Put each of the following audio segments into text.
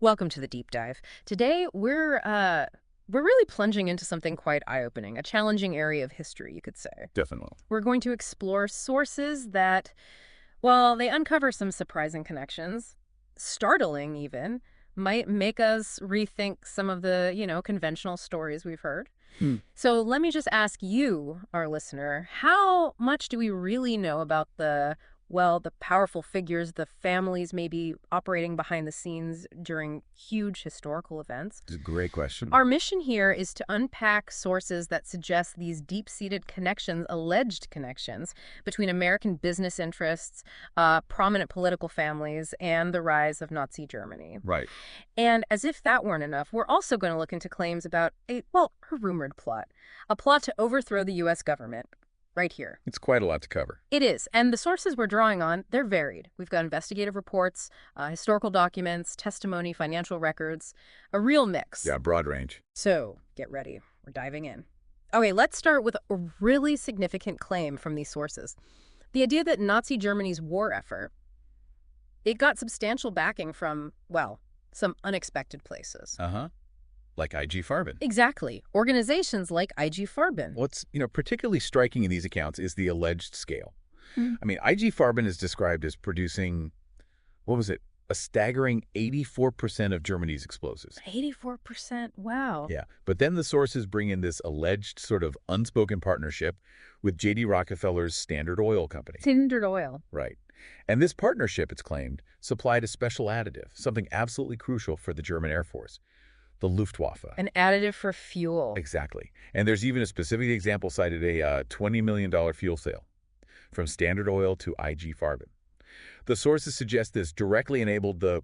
Welcome to the deep dive. Today we're really plunging into something quite eye-opening, a challenging area of history, you could say. Definitely. We're going to explore sources that, well, they uncover some surprising connections, startling even, might make us rethink some of the, conventional stories we've heard. Hmm. So let me just ask you, our listener, how much do we really know about the powerful figures, the families maybe operating behind the scenes during huge historical events? It's a great question. Our mission here is to unpack sources that suggest these deep-seated connections, alleged connections, between American business interests, prominent political families, and the rise of Nazi Germany. Right. And as if that weren't enough, we're also going to look into claims about a rumored plot. A plot to overthrow the U.S. government. Right here. It's quite a lot to cover. It is. And the sources we're drawing on, they're varied. We've got investigative reports, historical documents, testimony, financial records, a real mix. Yeah, broad range. So get ready. We're diving in. Okay, let's start with a really significant claim from these sources. The idea that Nazi Germany's war effort, it got substantial backing from, well, some unexpected places. Uh-huh. Like IG Farben. Exactly. Organizations like IG Farben. What's, particularly striking in these accounts is the alleged scale. Mm. I mean, IG Farben is described as producing, what was it, a staggering 84% of Germany's explosives. 84%? Wow. Yeah, but then the sources bring in this alleged sort of unspoken partnership with J.D. Rockefeller's Standard Oil Company. Standard Oil. Right. And this partnership, it's claimed, supplied a special additive, something absolutely crucial for the German Air Force. The Luftwaffe. An additive for fuel. Exactly. And there's even a specific example cited, a $20 million fuel sale from Standard Oil to IG Farben. The sources suggest this directly enabled the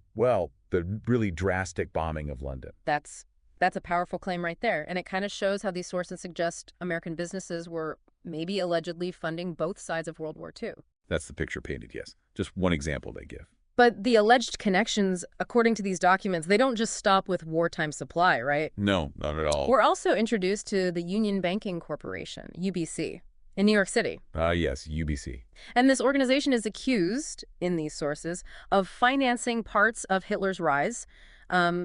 really drastic bombing of London. That's a powerful claim right there. And it kind of shows how these sources suggest American businesses were maybe allegedly funding both sides of World War II. That's the picture painted, yes. Just one example they give. But the alleged connections, according to these documents, they don't just stop with wartime supply, right? No, not at all. We're also introduced to the Union Banking Corporation, UBC, in New York City. Yes, UBC. And this organization is accused, in these sources, of financing parts of Hitler's rise,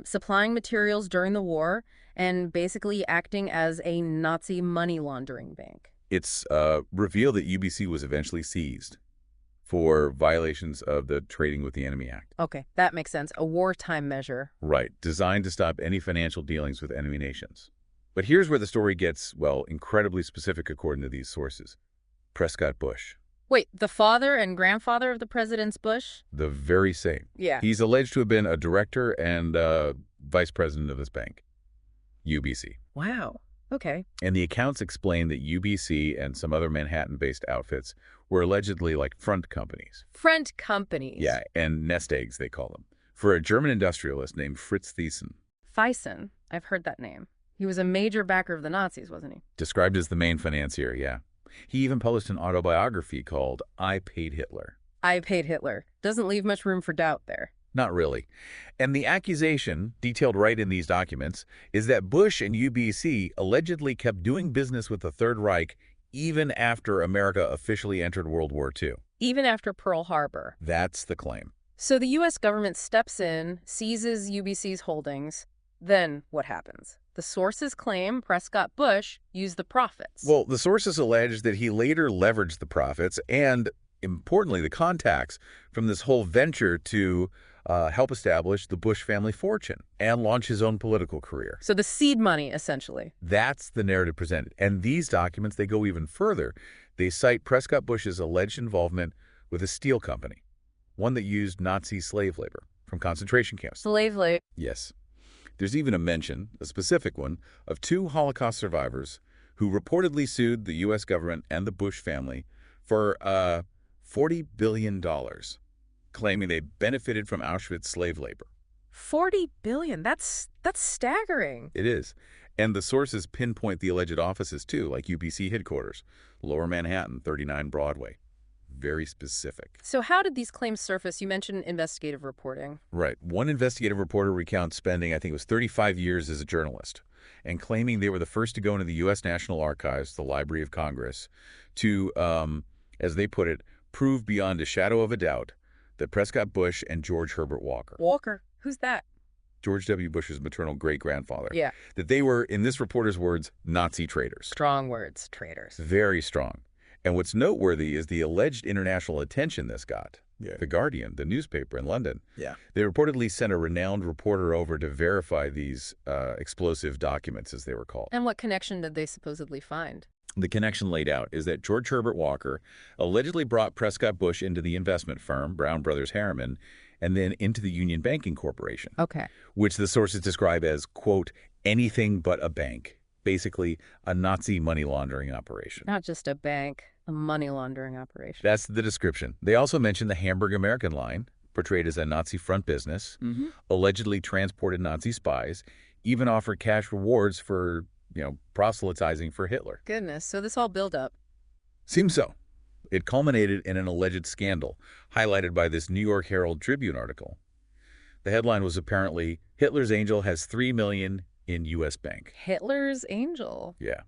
supplying materials during the war, and basically acting as a Nazi money laundering bank. It's revealed that UBC was eventually seized for violations of the Trading with the Enemy Act. Okay, that makes sense. A wartime measure. Right, designed to stop any financial dealings with enemy nations. But here's where the story gets, incredibly specific according to these sources. Prescott Bush. Wait, the father and grandfather of the President's Bush? The very same. Yeah. He's alleged to have been a director and vice president of this bank, UBC. Wow. Okay. And the accounts explain that UBC and some other Manhattan-based outfits were allegedly like front companies. Front companies. Yeah, and nest eggs, they call them, for a German industrialist named Fritz Thyssen. Thyssen. I've heard that name. He was a major backer of the Nazis, wasn't he? Described as the main financier, yeah. He even published an autobiography called I Paid Hitler. I Paid Hitler. Doesn't leave much room for doubt there. Not really. And the accusation, detailed right in these documents, is that Bush and UBC allegedly kept doing business with the Third Reich even after America officially entered World War II. Even after Pearl Harbor. That's the claim. So the U.S. government steps in, seizes UBC's holdings. Then what happens? The sources claim Prescott Bush used the profits. Well, the sources allege that he later leveraged the profits and, importantly, the contacts from this whole venture to help establish the Bush family fortune and launch his own political career. So the seed money, essentially. That's the narrative presented. And these documents, they go even further. They cite Prescott Bush's alleged involvement with a steel company, one that used Nazi slave labor from concentration camps. Slave labor. Yes. There's even a mention, a specific one, of 2 Holocaust survivors who reportedly sued the U.S. government and the Bush family for $40 billion, claiming they benefited from Auschwitz slave labor. $40 billion. That's staggering. It is. And the sources pinpoint the alleged offices, too, like UBC headquarters, Lower Manhattan, 39 Broadway. Very specific. So how did these claims surface? You mentioned investigative reporting. Right. One investigative reporter recounts spending, I think it was 35 years as a journalist, and claiming they were the first to go into the U.S. National Archives, the Library of Congress, to, as they put it, prove beyond a shadow of a doubt that Prescott Bush and George Herbert Walker. Walker? Who's that? George W. Bush's maternal great-grandfather, Yeah. that they were, in this reporter's words, Nazi traitors. Strong words, traitors. Very strong. And what's noteworthy is the alleged international attention this got. Yeah. The Guardian, the newspaper in London, they reportedly sent a renowned reporter over to verify these explosive documents, as they were called. And what connection did they supposedly find? The connection laid out is that George Herbert Walker allegedly brought Prescott Bush into the investment firm, Brown Brothers Harriman, and then into the Union Banking Corporation, which the sources describe as, quote, anything but a bank, basically a Nazi money laundering operation. Not just a bank, a money laundering operation. That's the description. They also mentioned the Hamburg American line, portrayed as a Nazi front business, allegedly transported Nazi spies, even offered cash rewards for, proselytizing for Hitler. Goodness, so this all built up. Seems so. It culminated in an alleged scandal, highlighted by this New York Herald Tribune article. The headline was apparently, Hitler's Angel has $3 million in U.S. bank. Hitler's Angel? Yeah.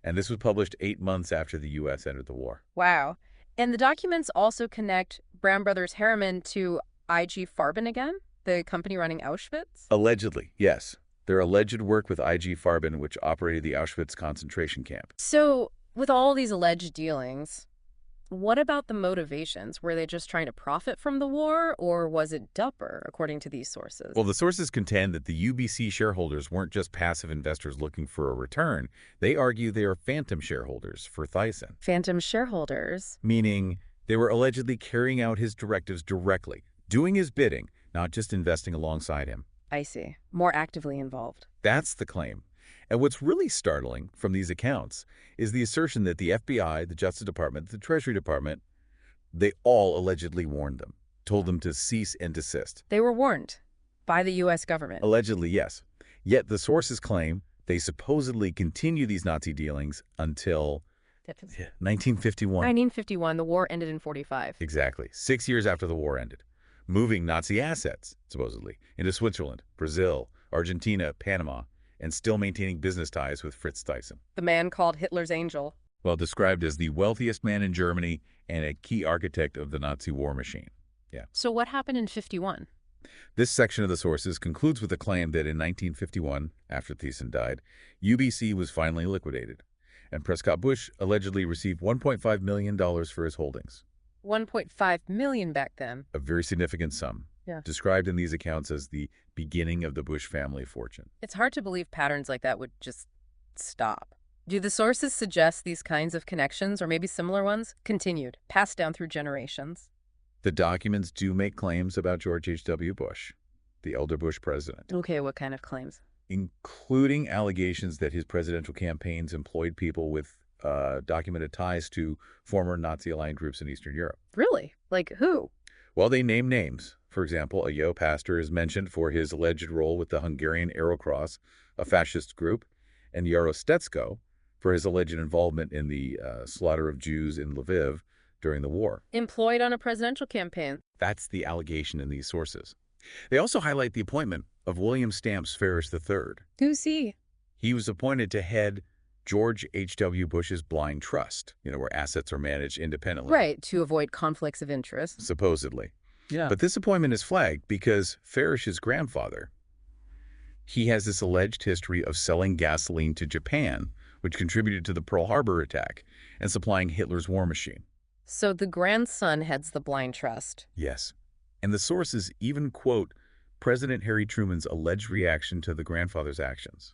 And this was published 8 months after the U.S. entered the war. Wow. And the documents also connect Brown Brothers Harriman to I.G. Farben again, the company running Auschwitz? Allegedly, yes. Their alleged work with I.G. Farben, which operated the Auschwitz concentration camp. So, with all these alleged dealings, what about the motivations? Were they just trying to profit from the war, or was it dupper, according to these sources? Well, the sources contend that the UBC shareholders weren't just passive investors looking for a return. They argue they are phantom shareholders for Treason. Phantom shareholders? Meaning they were allegedly carrying out his directives directly, doing his bidding, not just investing alongside him. I see. More actively involved. That's the claim. And what's really startling from these accounts is the assertion that the FBI, the Justice Department, the Treasury Department, they all allegedly warned them, told them to cease and desist. They were warned by the U.S. government. Allegedly, yes. Yet the sources claim they supposedly continue these Nazi dealings until 1951. 1951. The war ended in 45. Exactly. 6 years after the war ended. Moving Nazi assets, supposedly, into Switzerland, Brazil, Argentina, Panama, and still maintaining business ties with Fritz Thyssen. The man called Hitler's Angel. Well, described as the wealthiest man in Germany and a key architect of the Nazi war machine. Yeah. So what happened in 51? This section of the sources concludes with the claim that in 1951, after Thyssen died, UBC was finally liquidated, and Prescott Bush allegedly received $1.5 million for his holdings. 1.5 million back then. A very significant sum. Yeah. Described in these accounts as the beginning of the Bush family fortune. It's hard to believe patterns like that would just stop. Do the sources suggest these kinds of connections, or maybe similar ones, continued, passed down through generations? The documents do make claims about George H.W. Bush, the elder Bush president. Okay, what kind of claims? Including allegations that his presidential campaigns employed people with documented ties to former Nazi-aligned groups in Eastern Europe. Really? Like who? Well, they name names. For example, a Yo pastor is mentioned for his alleged role with the Hungarian Aerocross, a fascist group, and Yaro Stetsko for his alleged involvement in the slaughter of Jews in Lviv during the war. Employed on a presidential campaign. That's the allegation in these sources. They also highlight the appointment of William Stamps Farish III. Who's he? He was appointed to head George H.W. Bush's blind trust, where assets are managed independently. Right, to avoid conflicts of interest. Supposedly. Yeah. But this appointment is flagged because Farish's grandfather, he has this alleged history of selling gasoline to Japan, which contributed to the Pearl Harbor attack, and supplying Hitler's war machine. So the grandson heads the blind trust. Yes. And the sources even quote President Harry Truman's alleged reaction to the grandfather's actions.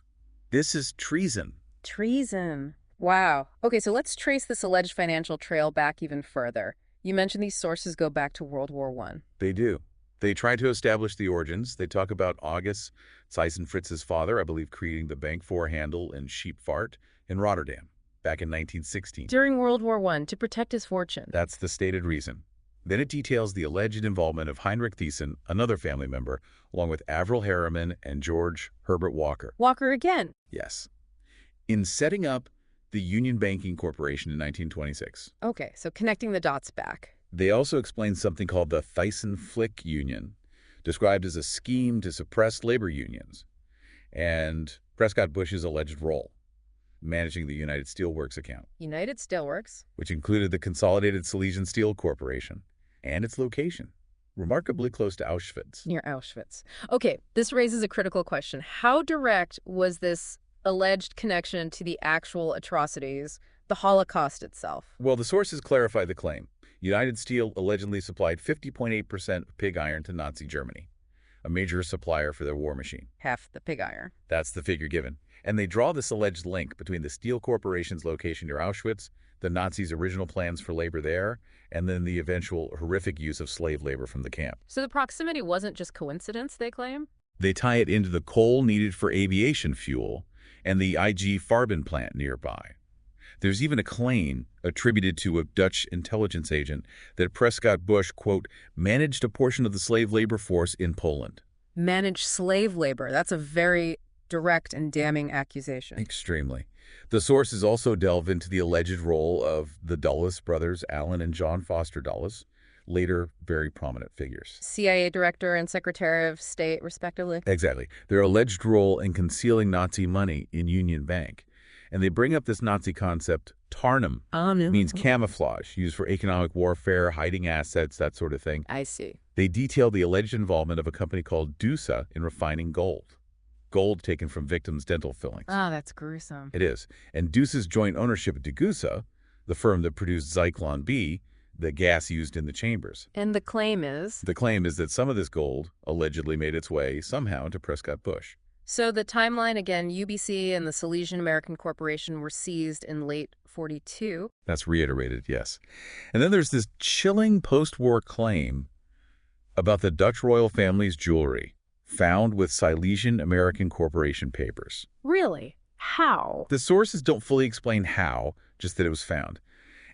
This is treason. Treason. Wow. Okay, so let's trace this alleged financial trail back even further. You mentioned these sources go back to World War I. They do. They try to establish the origins. They talk about August Thyssen Fritz's father, I believe, creating the Bank 4 handle in Scheepvaart in Rotterdam back in 1916. During World War I, to protect his fortune. That's the stated reason. Then it details the alleged involvement of Heinrich Thyssen, another family member, along with Avril Harriman and George Herbert Walker. Walker again? Yes. In setting up the Union Banking Corporation in 1926. Okay, so connecting the dots back. They also explain something called the Thyssen-Flick Union, described as a scheme to suppress labor unions, and Prescott Bush's alleged role, managing the United Steelworks account. United Steelworks? Which included the Consolidated Silesian Steel Corporation and its location remarkably close to Auschwitz. Near Auschwitz. Okay, this raises a critical question. How direct was this alleged connection to the actual atrocities, the Holocaust itself? Well, the sources clarify the claim. United Steel allegedly supplied 50.8% of pig iron to Nazi Germany, a major supplier for their war machine. Half the pig iron. That's the figure given. And they draw this alleged link between the steel corporation's location near Auschwitz, the Nazis' original plans for labor there, and then the eventual horrific use of slave labor from the camp. So the proximity wasn't just coincidence, they claim? They tie it into the coal needed for aviation fuel and the IG Farben plant nearby. There's even a claim attributed to a Dutch intelligence agent that Prescott Bush, quote, managed a portion of the slave labor force in Poland. Managed slave labor. That's a very direct and damning accusation. Extremely. The sources also delve into the alleged role of the Dulles brothers, Alan and John Foster Dulles, later very prominent figures. CIA director and secretary of state, respectively. Exactly. Their alleged role in concealing Nazi money in Union Bank. And they bring up this Nazi concept, Tarnum, means camouflage, used for economic warfare, hiding assets, that sort of thing. I see. They detail the alleged involvement of a company called DUSA in refining gold. Gold taken from victims' dental fillings. Oh, that's gruesome. It is. And DUSA's joint ownership of Degussa, the firm that produced Zyklon B, the gas used in the chambers. And the claim is? The claim is that some of this gold allegedly made its way somehow to Prescott Bush. So the timeline, again, UBC and the Silesian American Corporation were seized in late 42. That's reiterated, yes. And then there's this chilling post-war claim about the Dutch royal family's jewelry found with Silesian American Corporation papers. Really? How? The sources don't fully explain how, just that it was found.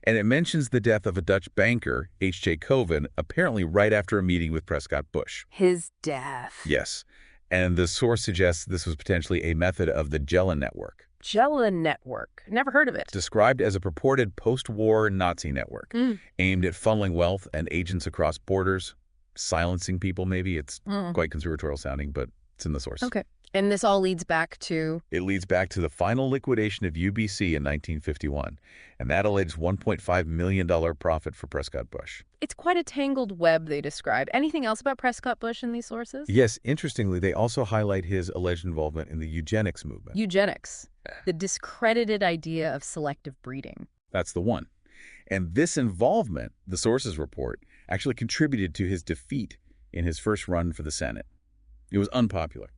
And it mentions the death of a Dutch banker, H.J. Coven, apparently right after a meeting with Prescott Bush. His death. Yes. And the source suggests this was potentially a method of the Jelen network. Jelen network. Never heard of it. Described as a purported post-war Nazi network, aimed at funneling wealth and agents across borders, silencing people maybe. It's quite conspiratorial sounding, but it's in the source. Okay. And this all leads back to? It leads back to the final liquidation of UBC in 1951, and that alleged $1.5 million profit for Prescott Bush. It's quite a tangled web they describe. Anything else about Prescott Bush in these sources? Yes, interestingly, they also highlight his alleged involvement in the eugenics movement. Eugenics, the discredited idea of selective breeding. That's the one. And this involvement, the sources report, actually contributed to his defeat in his first run for the Senate. It was unpopular.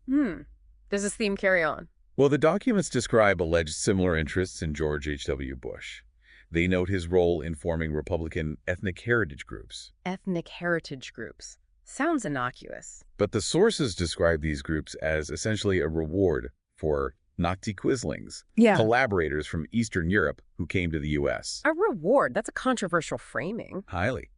Does this theme carry on? Well, the documents describe alleged similar interests in George H.W. Bush. They note his role in forming Republican ethnic heritage groups. Ethnic heritage groups. Sounds innocuous. But the sources describe these groups as essentially a reward for Nazi Quislings, collaborators from Eastern Europe who came to the U.S. A reward? That's a controversial framing. Highly.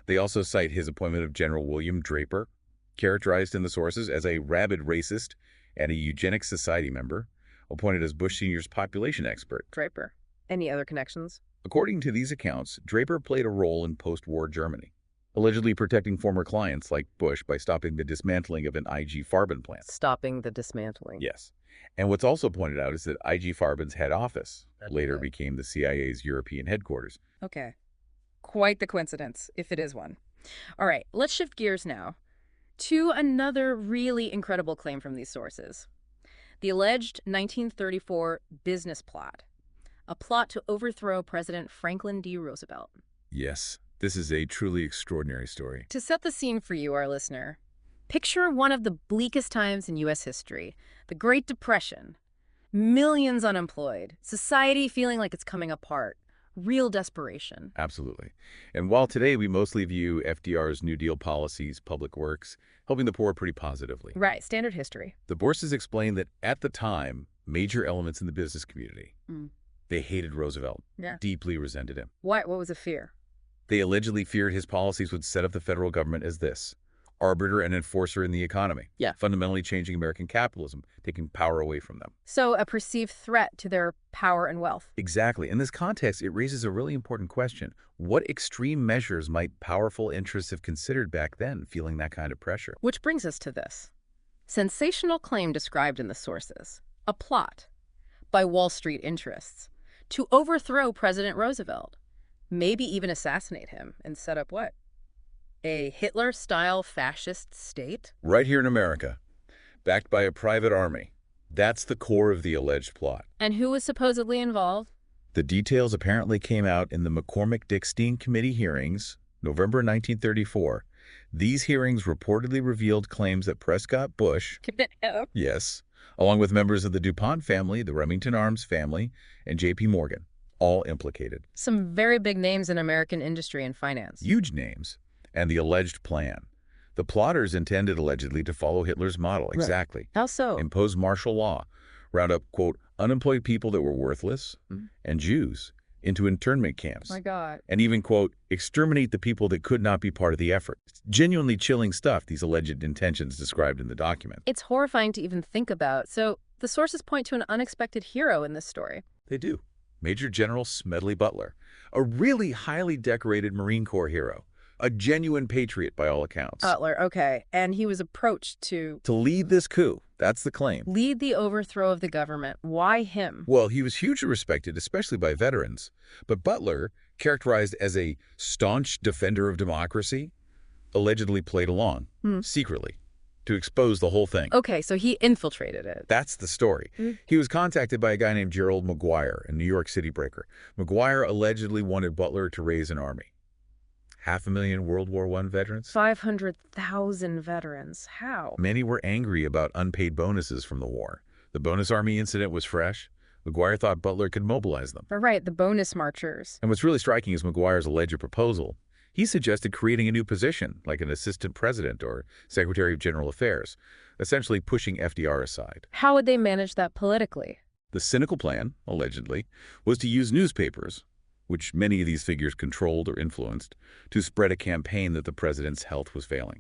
They also cite his appointment of General William Draper, characterized in the sources as a rabid racist and a eugenics society member, appointed as Bush Sr.'s population expert. Draper. Any other connections? According to these accounts, Draper played a role in post-war Germany, allegedly protecting former clients like Bush by stopping the dismantling of an IG Farben plant. Stopping the dismantling. Yes. And what's also pointed out is that IG Farben's head office later became the CIA's European headquarters. Okay. Quite the coincidence, if it is one. All right, let's shift gears now to another really incredible claim from these sources. The alleged 1934 business plot, a plot to overthrow President Franklin D. Roosevelt. Yes, this is a truly extraordinary story. To set the scene for you, our listener, picture one of the bleakest times in U.S. history, the Great Depression. Millions unemployed, society feeling like it's coming apart, real desperation. Absolutely. And while today we mostly view FDR's New Deal policies, public works, helping the poor pretty positively. Right, standard history. The Bourses explain that at the time, major elements in the business community, they hated Roosevelt, deeply resented him. What was the fear? They allegedly feared his policies would set up the federal government as this, arbiter and enforcer in the economy, fundamentally changing American capitalism, taking power away from them. So a perceived threat to their power and wealth. Exactly. In this context, it raises a really important question. What extreme measures might powerful interests have considered back then, feeling that kind of pressure? Which brings us to this sensational claim described in the sources, a plot by Wall Street interests to overthrow President Roosevelt, maybe even assassinate him and set up what? A Hitler-style fascist state? Right here in America, backed by a private army. That's the core of the alleged plot. And who was supposedly involved? The details apparently came out in the McCormick-Dickstein Committee hearings, November 1934. These hearings reportedly revealed claims that Prescott Bush, yes, along with members of the DuPont family, the Remington Arms family, and J.P. Morgan, all implicated. Some very big names in American industry and finance. Huge names. And the alleged plan. The plotters intended allegedly to follow Hitler's model. Right. Exactly. How so? Impose martial law, round up, quote, unemployed people that were worthless, and Jews into internment camps. My God. And even, quote, exterminate the people that could not be part of the effort. It's genuinely chilling stuff, these alleged intentions described in the document. It's horrifying to even think about. So the sources point to an unexpected hero in this story. They do. Major General Smedley Butler, a really highly decorated Marine Corps hero, a genuine patriot by all accounts. Butler, okay. And he was approached to lead this coup. That's the claim. lead the overthrow of the government. Why him? Well, he was hugely respected, especially by veterans. But Butler, characterized as a staunch defender of democracy, allegedly played along, secretly, to expose the whole thing. Okay, so he infiltrated it. That's the story. He was contacted by a guy named Gerald McGuire, a New York City breaker. McGuire allegedly wanted Butler to raise an army. 500,000 World War I veterans? 500,000 veterans. How? Many were angry about unpaid bonuses from the war. The bonus army incident was fresh. McGuire thought Butler could mobilize them. Right, the bonus marchers. And what's really striking is McGuire's alleged proposal. He suggested creating a new position, like an assistant president or secretary of general affairs, essentially pushing FDR aside. How would they manage that politically? The cynical plan, allegedly, was to use newspapers, which many of these figures controlled or influenced, to spread a campaign that the president's health was failing.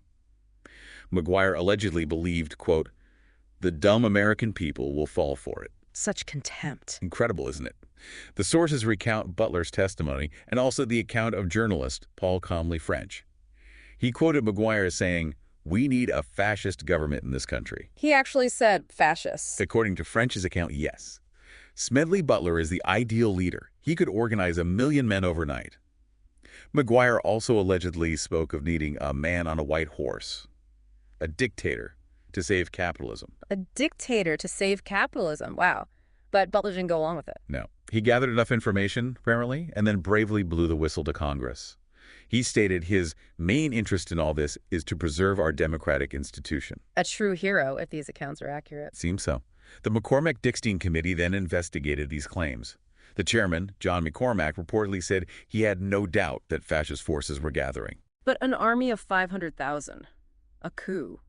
McGuire allegedly believed, quote, the dumb American people will fall for it. Such contempt. Incredible, isn't it? The sources recount Butler's testimony and also the account of journalist Paul Comley French. He quoted McGuire as saying, we need a fascist government in this country. He actually said fascists. According to French's account, yes. Smedley Butler is the ideal leader. He could organize 1 million men overnight. McGuire also allegedly spoke of needing a man on a white horse, a dictator, to save capitalism. A dictator to save capitalism. Wow. But Butler didn't go along with it. No. He gathered enough information, apparently, and then bravely blew the whistle to Congress. He stated his main interest in all this is to preserve our democratic institution. A true hero, if these accounts are accurate. Seems so. The McCormick-Dickstein Committee then investigated these claims. The chairman, John McCormack, reportedly said he had no doubt that fascist forces were gathering. But an army of 500,000. A coup.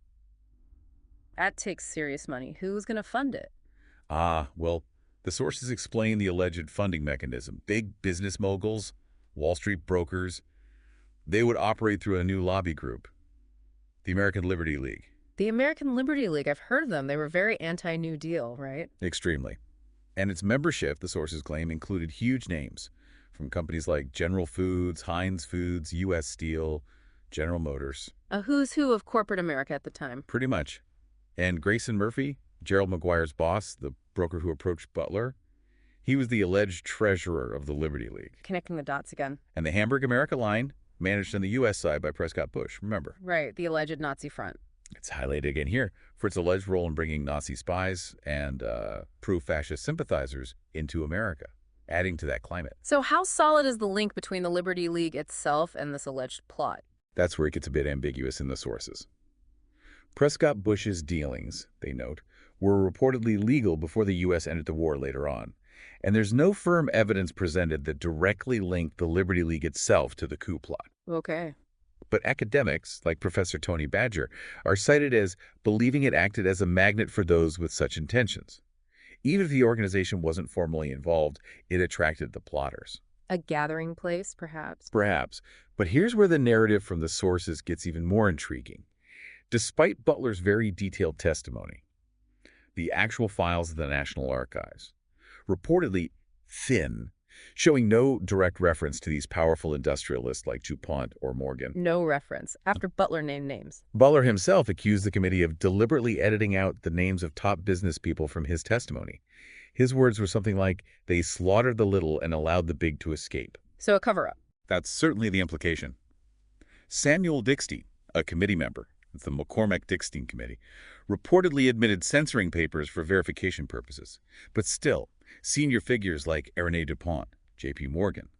That takes serious money. Who's going to fund it? Well, the sources explain the alleged funding mechanism. Big business moguls, Wall Street brokers, they would operate through a new lobby group, the American Liberty League. The American Liberty League, I've heard of them. They were very anti-New Deal, right? Extremely. And its membership, the sources claim, included huge names from companies like General Foods, Heinz Foods, U.S. Steel, General Motors. A who's who of corporate America at the time. Pretty much. And Grayson Murphy, Gerald McGuire's boss, the broker who approached Butler, he was the alleged treasurer of the Liberty League. Connecting the dots again. And the Hamburg America line, managed on the U.S. side by Prescott Bush, remember? Right, the alleged Nazi front. It's highlighted again here for its alleged role in bringing Nazi spies and pro-fascist sympathizers into America, adding to that climate. So how solid is the link between the Liberty League itself and this alleged plot? That's where it gets a bit ambiguous in the sources. Prescott Bush's dealings, they note, were reportedly legal before the U.S. entered the war later on, and there's no firm evidence presented that directly linked the Liberty League itself to the coup plot. Okay. But academics, like Professor Tony Badger, are cited as believing it acted as a magnet for those with such intentions. Even if the organization wasn't formally involved, it attracted the plotters. A gathering place, perhaps? Perhaps. But here's where the narrative from the sources gets even more intriguing. Despite Butler's very detailed testimony, the actual files of the National Archives, reportedly thin, showing no direct reference to these powerful industrialists like DuPont or Morgan. No reference, after Butler named names. Butler himself accused the committee of deliberately editing out the names of top business people from his testimony. His words were something like, they slaughtered the little and allowed the big to escape. So a cover-up. That's certainly the implication. Samuel Dixty, a committee member, it's the McCormack-Dickstein Committee, reportedly admitted censoring papers for verification purposes. But still, senior figures like René Dupont, J.P. Morgan,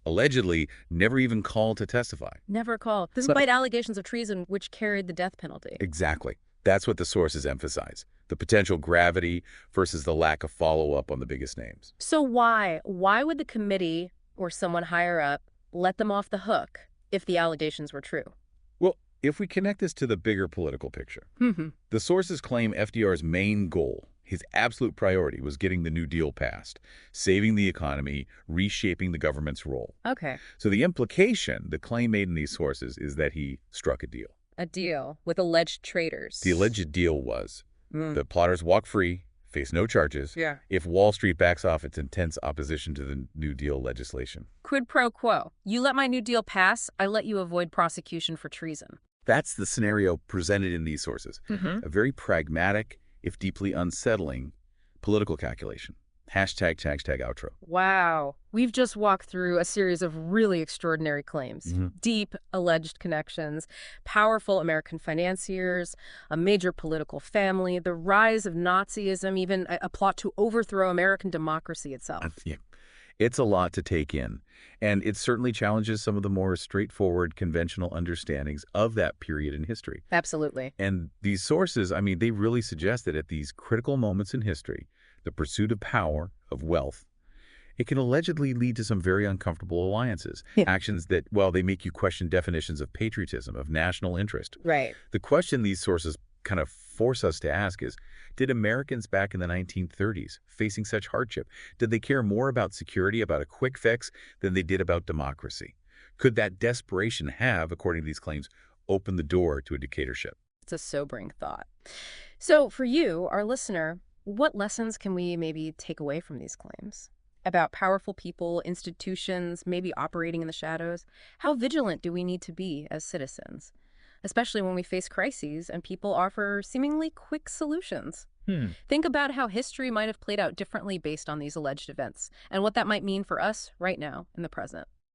allegedly never even called to testify. Never called, despite allegations of treason which carried the death penalty. Exactly. That's what the sources emphasize, the potential gravity versus the lack of follow-up on the biggest names. So why? Why would the committee or someone higher up let them off the hook if the allegations were true? Well, if we connect this to the bigger political picture, the sources claim FDR's main goal, his absolute priority, was getting the New Deal passed, saving the economy, reshaping the government's role. Okay. So the implication, the claim made in these sources, is that he struck a deal. A deal with alleged traitors. The alleged deal was the plotters walk free, face no charges, if Wall Street backs off its intense opposition to the New Deal legislation. Quid pro quo. You let my New Deal pass, I let you avoid prosecution for treason. That's the scenario presented in these sources. A very pragmatic, if deeply unsettling, political calculation. Hashtag outro. Wow. We've just walked through a series of really extraordinary claims. Deep alleged connections, powerful American financiers, a major political family, the rise of Nazism, even a plot to overthrow American democracy itself. It's a lot to take in, and it certainly challenges some of the more straightforward, conventional understandings of that period in history. Absolutely. And these sources, I mean, they really suggest that at these critical moments in history, the pursuit of power, of wealth, it can allegedly lead to some very uncomfortable alliances, actions that, well, they make you question definitions of patriotism, of national interest. Right. The question these sources kind of force us to ask is, did Americans back in the 1930s, facing such hardship, did they care more about security, about a quick fix, than they did about democracy? Could that desperation have, according to these claims, opened the door to a dictatorship? It's a sobering thought. So for you, our listener, what lessons can we maybe take away from these claims? About powerful people, institutions, maybe operating in the shadows? How vigilant do we need to be as citizens? Especially when we face crises and people offer seemingly quick solutions. Think about how history might have played out differently based on these alleged events and what that might mean for us right now in the present.